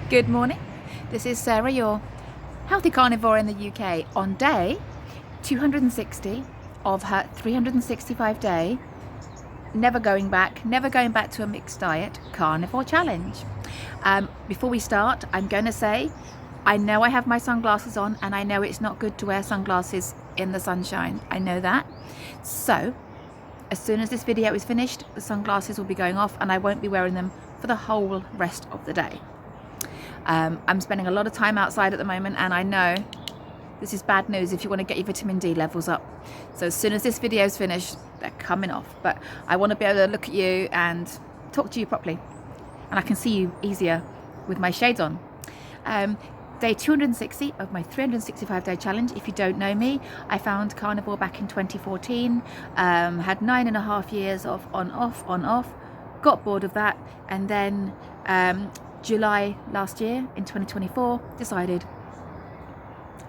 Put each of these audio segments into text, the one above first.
Good morning, this is Sarah, your healthy carnivore in the UK, on day 260 of her 365 day never going back to a mixed diet carnivore challenge. Before we start, I'm going to say I know I have my sunglasses on and I know it's not good to wear sunglasses in the sunshine. I know that. So as soon as this video is finished, the sunglasses will be going off and I won't be wearing them for the whole rest of the day. I'm spending a lot of time outside at the moment and I know this is bad news if you want to get your vitamin D levels up. So as soon as this video is finished, they're coming off. But I want to be able to look at you and talk to you properly. And I can see you easier with my shades on. Day 260 of my 365 day challenge. If you don't know me, I found Carnivore back in 2014, had 9.5 years of on off, got bored of that, and then July last year in 2024 decided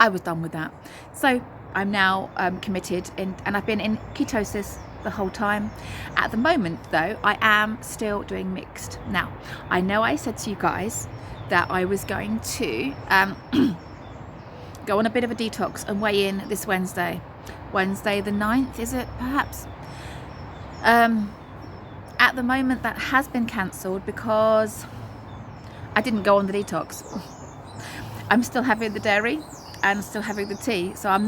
I was done with that. So I'm now committed and I've been in ketosis the whole time. At the moment though, I am still doing mixed. Now, I know I said to you guys that I was going to go on a bit of a detox and weigh in this Wednesday the 9th, is it perhaps? At the moment that has been cancelled because I didn't go on the detox. I'm still having the dairy and still having the tea, so I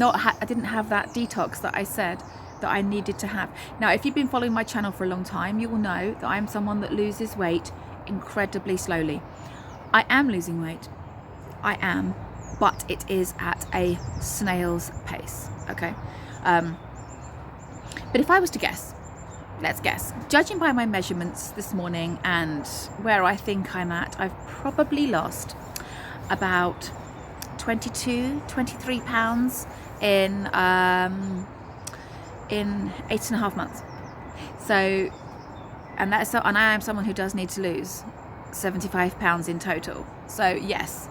didn't have that detox that I said that I needed to have. Now, if you've been following my channel for a long time, you will know that I'm someone that loses weight incredibly slowly. I am losing weight, I am, but it is at a snail's pace, okay? But if I was to guess, let's guess. Judging by my measurements this morning and where I think I'm at, I've probably lost about 23 pounds in 8.5 months. So, and I am someone who does need to lose 75 pounds in total. So yes,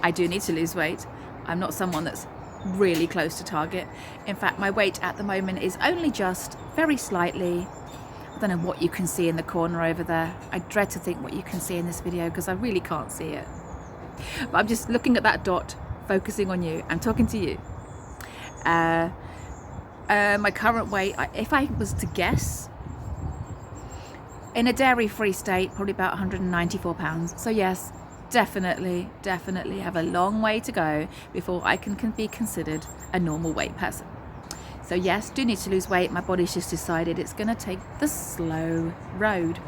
I do need to lose weight. I'm not someone that's really close to target. In fact, my weight at the moment is only just very slightly. I don't know what you can see in the corner over there. I dread to think what you can see in this video because I really can't see it. But I'm just looking at that dot, focusing on you. I'm talking to you. My current weight, if I was to guess, in a dairy-free state, probably about 194 pounds. So yes, definitely have a long way to go before I can be considered a normal weight person. So yes, do need to lose weight. My body's just decided it's going to take the slow road.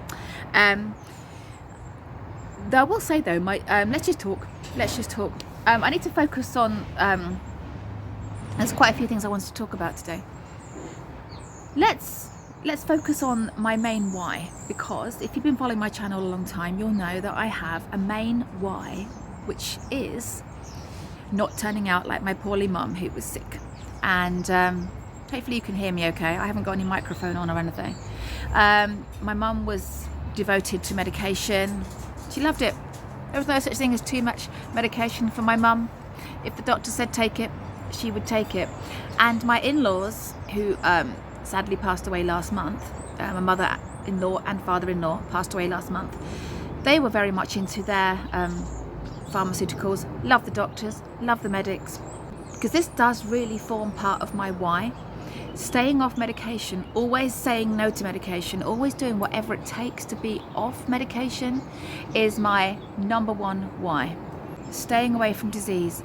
I will say though, let's just talk. I need to focus on. There's quite a few things I wanted to talk about today. Let's focus on my main why, because if you've been following my channel a long time, you'll know that I have a main why, which is not turning out like my poorly mum who was sick. And hopefully you can hear me okay. I haven't got any microphone on or anything. My mum was devoted to medication. She loved it. There was no such thing as too much medication for my mum. If the doctor said take it, she would take it. And my in-laws, who sadly passed away last month, my mother-in-law and father-in-law passed away last month, they were very much into their pharmaceuticals, love the doctors, love the medics, because this does really form part of my why. Staying off medication, always saying no to medication, always doing whatever it takes to be off medication is my number one why. Staying away from disease,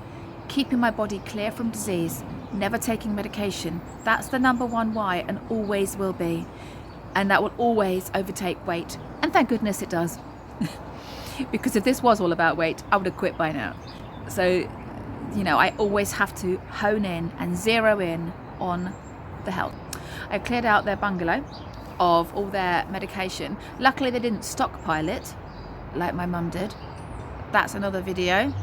keeping my body clear from disease, never taking medication, that's the number one why and always will be. And that will always overtake weight. And thank goodness it does. Because if this was all about weight, I would have quit by now. So, you know, I always have to hone in and zero in on the health. I cleared out their bungalow of all their medication. Luckily they didn't stockpile it like my mum did. That's another video.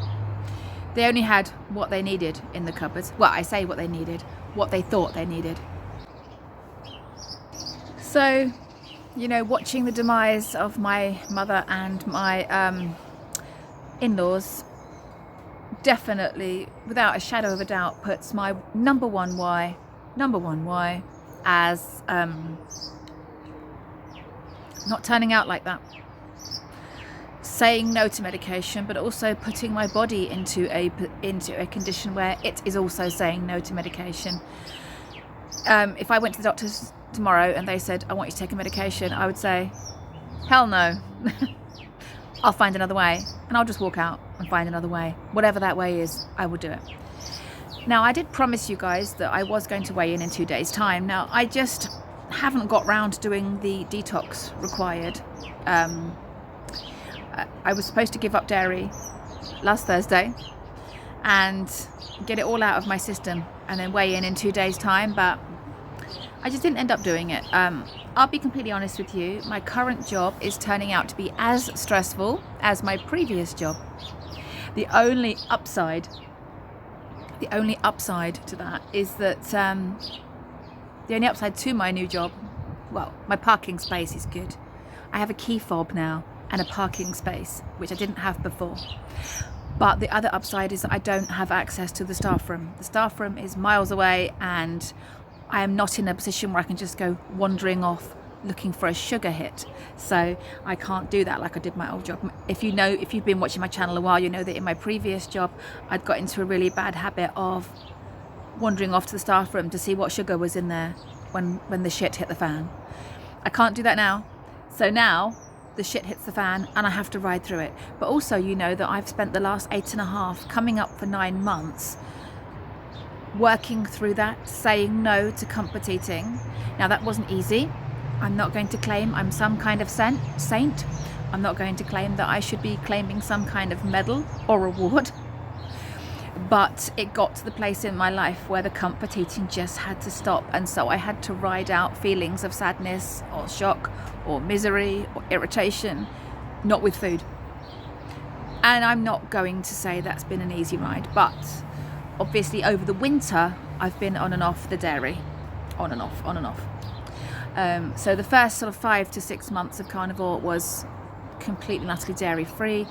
They only had what they needed in the cupboards. Well, I say what they needed, what they thought they needed. So, you know, watching the demise of my mother and my in-laws definitely, without a shadow of a doubt, puts my number one why as not turning out like that. saying no to medication, but also putting my body into a condition where it is also saying no to medication. If I went to the doctors tomorrow and they said, I want you to take a medication, I would say, hell no. I'll find another way, and I'll just walk out and find another way. Whatever that way is, I will do it. Now, I did promise you guys that I was going to weigh in 2 days' time. Now, I just haven't got round to doing the detox required. I was supposed to give up dairy last Thursday and get it all out of my system and then weigh in 2 days' time, but I just didn't end up doing it. I'll be completely honest with you, my current job is turning out to be as stressful as my previous job. The only upside to that is that the only upside to my new job, well, my parking space is good. I have a key fob now and a parking space, which I didn't have before. But the other upside is that I don't have access to the staff room. The staff room is miles away, and I am not in a position where I can just go wandering off looking for a sugar hit. So I can't do that like I did my old job. If you've been watching my channel a while, you know that in my previous job, I'd got into a really bad habit of wandering off to the staff room to see what sugar was in there when the shit hit the fan. I can't do that now. So now the shit hits the fan and I have to ride through it. But also, you know that I've spent the last 8.5, coming up for 9 months, working through that, saying no to comfort eating. Now, that wasn't easy. I'm not going to claim I'm some kind of saint. I'm not going to claim that I should be claiming some kind of medal or reward. But it got to the place in my life where the comfort eating just had to stop. And so I had to ride out feelings of sadness or shock or misery or irritation, not with food. And I'm not going to say that's been an easy ride, but obviously over the winter, I've been on and off the dairy, on and off. So the first sort of 5 to 6 months of Carnivore was completely and utterly dairy free.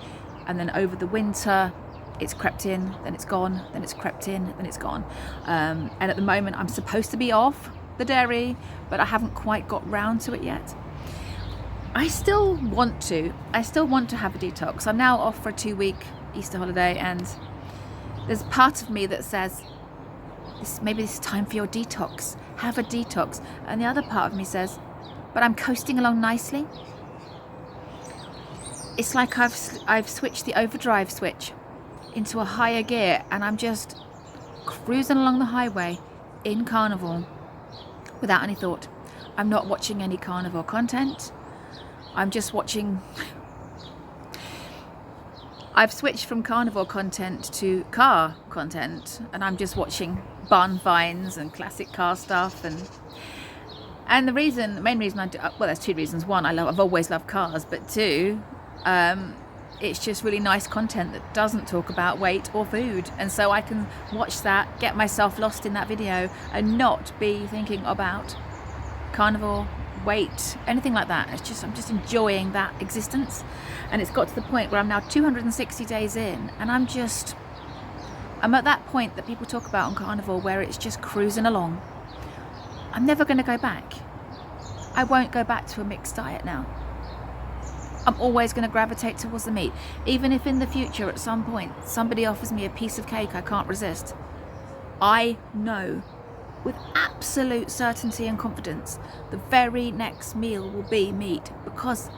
And then over the winter, it's crept in, then it's gone, then it's crept in, then it's gone. And at the moment, I'm supposed to be off the dairy, but I haven't quite got round to it yet. I still want to have a detox. I'm now off for a 2-week Easter holiday, and there's part of me that says, maybe it's time for your detox. Have a detox. And the other part of me says, but I'm coasting along nicely. It's like I've switched the overdrive switch into a higher gear, and I'm just cruising along the highway in Carnivore without any thought. I'm not watching any Carnivore content. I'm just watching. I've switched from Carnivore content to car content, and I'm just watching barn finds and classic car stuff. And the main reason I do, well, there's 2 reasons. One, I've always loved cars, but 2, it's just really nice content that doesn't talk about weight or food, and so I can watch that, get myself lost in that video, and not be thinking about Carnivore, weight, anything like that. I'm just enjoying that existence. And it's got to the point where I'm now 260 days in, and I'm at that point that people talk about on Carnivore where it's just cruising along. I'm never going to go back. I won't go back to a mixed diet now. I'm always going to gravitate towards the meat. Even if in the future at some point somebody offers me a piece of cake I can't resist, I know with absolute certainty and confidence the very next meal will be meat, because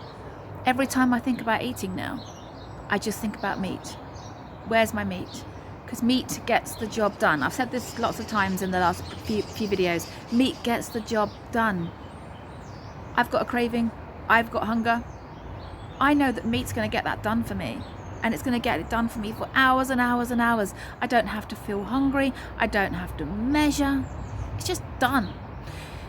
every time I think about eating now, I just think about meat. Where's my meat? Because meat gets the job done. I've said this lots of times in the last few videos. Meat gets the job done. I've got a craving. I've got hunger. I know that meat's going to get that done for me, and it's going to get it done for me for hours and hours and hours. I don't have to feel hungry. I don't have to measure. It's just done.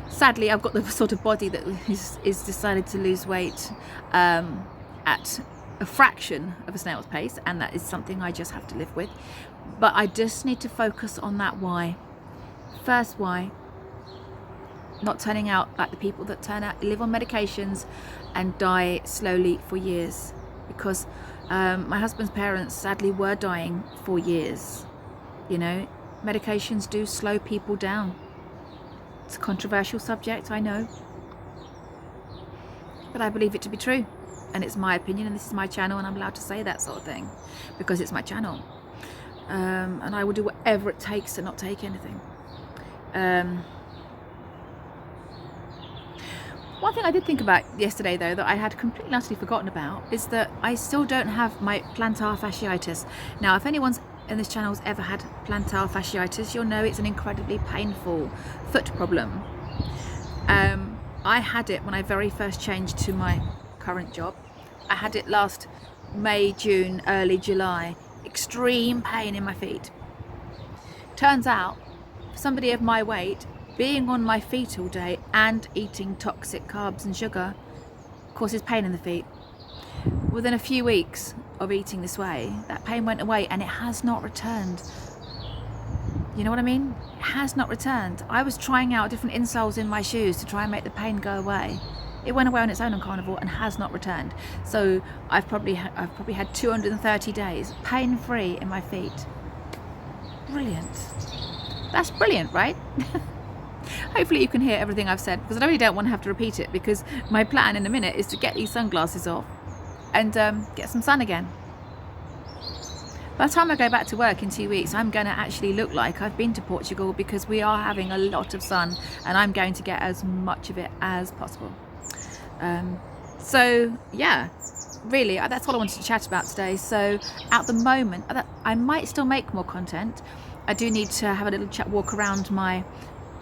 Sadly, I've got the sort of body that is decided to lose weight at a fraction of a snail's pace, and that is something I just have to live with. But I just need to focus on that why. First why, not turning out like the people that live on medications and die slowly for years, because my husband's parents sadly were dying for years. You know, medications do slow people down. It's a controversial subject, I know, but I believe it to be true. and it's my opinion, and this is my channel, and I'm allowed to say that sort of thing because it's my channel. And I will do whatever it takes to not take anything. One thing I did think about yesterday, though, that I had completely and utterly forgotten about, is that I still don't have my plantar fasciitis. Now, if anyone's in this channel has ever had plantar fasciitis, you'll know it's an incredibly painful foot problem. I had it when I very first changed to my current job. I had it last May, June, early July. Extreme pain in my feet. Turns out, for somebody of my weight, being on my feet all day and eating toxic carbs and sugar causes pain in the feet. Within a few weeks of eating this way, that pain went away, and it has not returned. You know what I mean? It has not returned. I was trying out different insoles in my shoes to try and make the pain go away. It went away on its own on Carnivore and has not returned. So I've probably had 230 days pain-free in my feet. Brilliant. That's brilliant, right? Hopefully you can hear everything I've said, because I really don't want to have to repeat it, because my plan in a minute is to get these sunglasses off and get some sun again. By the time I go back to work in 2 weeks, I'm going to actually look like I've been to Portugal, because we are having a lot of sun and I'm going to get as much of it as possible. So yeah, really, that's all I wanted to chat about today. So at the moment, I might still make more content. I do need to have a little walk around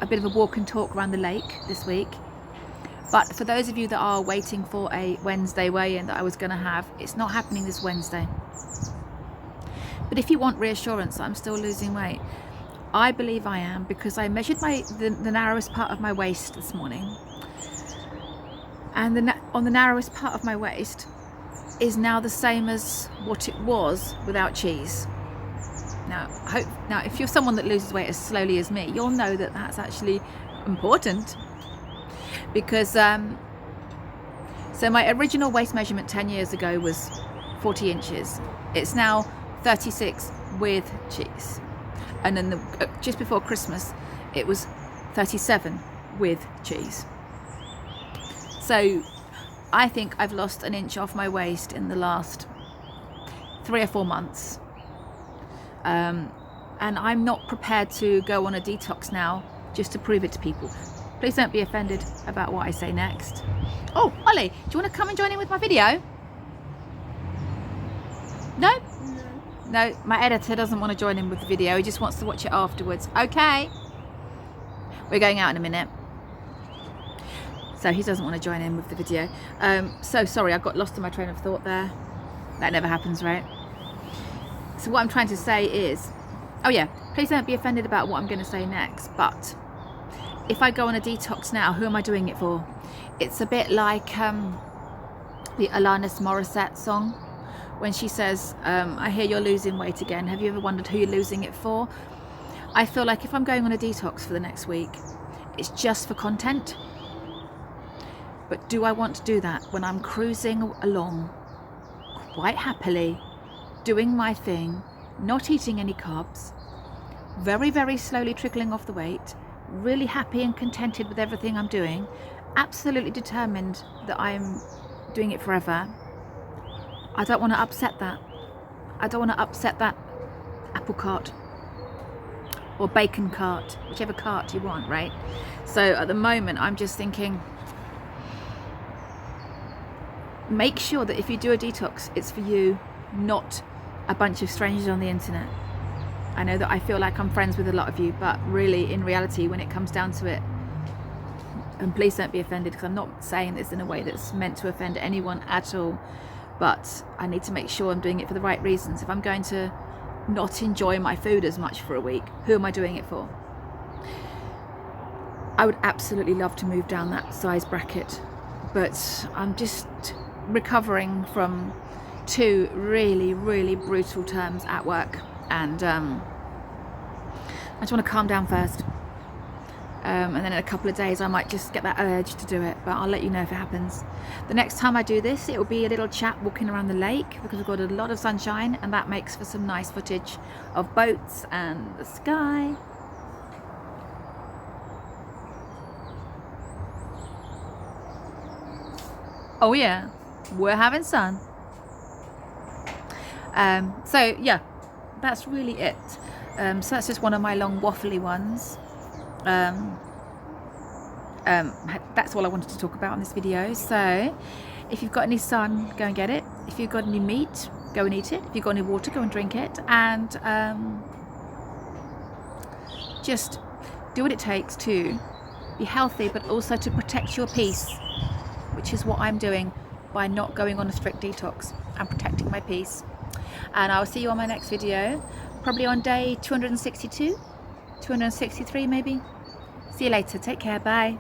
a bit of a walk and talk around the lake this week. But for those of you that are waiting for a Wednesday weigh-in that I was going to have, it's not happening this Wednesday. But if you want reassurance that I'm still losing weight, I believe I am, because I measured the narrowest part of my waist this morning. And on the narrowest part of my waist is now the same as what it was without cheese. Now, if you're someone that loses weight as slowly as me, you'll know that that's actually important. Because, so my original waist measurement 10 years ago was 40 inches. It's now 36 with cheese. And then just before Christmas, it was 37 with cheese. So I think I've lost an inch off my waist in the last 3 or 4 months. And I'm not prepared to go on a detox now just to prove it to people. Please don't be offended about what I say next. Oh, Ollie, do you want to come and join in with my video? No? No, my editor doesn't want to join in with the video. He just wants to watch it afterwards. Okay. We're going out in a minute. So he doesn't want to join in with the video. So sorry, I got lost in my train of thought there. That never happens, right? So what I'm trying to say is, oh yeah, please don't be offended about what I'm going to say next, but if I go on a detox now, who am I doing it for? It's a bit like the Alanis Morissette song, when she says, I hear you're losing weight again. Have you ever wondered who you're losing it for? I feel like if I'm going on a detox for the next week, it's just for content. But do I want to do that when I'm cruising along quite happily, doing my thing, not eating any carbs, very, very slowly trickling off the weight, really happy and contented with everything I'm doing, absolutely determined that I'm doing it forever? I don't want to upset that. I don't want to upset that apple cart or bacon cart, whichever cart you want, right? So at the moment, I'm just thinking, make sure that if you do a detox, it's for you, not a bunch of strangers on the internet. I know that I feel like I'm friends with a lot of you, but really, in reality, when it comes down to it, and please don't be offended, because I'm not saying this in a way that's meant to offend anyone at all, but I need to make sure I'm doing it for the right reasons. If I'm going to not enjoy my food as much for a week, who am I doing it for? I would absolutely love to move down that size bracket, but I'm just recovering from 2 really, really brutal terms at work, and I just want to calm down first, and then in a couple of days I might just get that urge to do it, but I'll let you know if it happens. The next time I do this, it will be a little chat walking around the lake, because we've got a lot of sunshine, and that makes for some nice footage of boats and the sky. Oh yeah. we're having sun. So yeah, that's really it. So that's just one of my long waffly ones. That's all I wanted to talk about in this video. So if you've got any sun, go and get it. If you've got any meat, go and eat it. If you've got any water, go and drink it. And just do what it takes to be healthy, but also to protect your peace, which is what I'm doing by not going on a strict detox and protecting my peace. And I'll see you on my next video, probably on day 262, 263 maybe. See you later. Take care. Bye.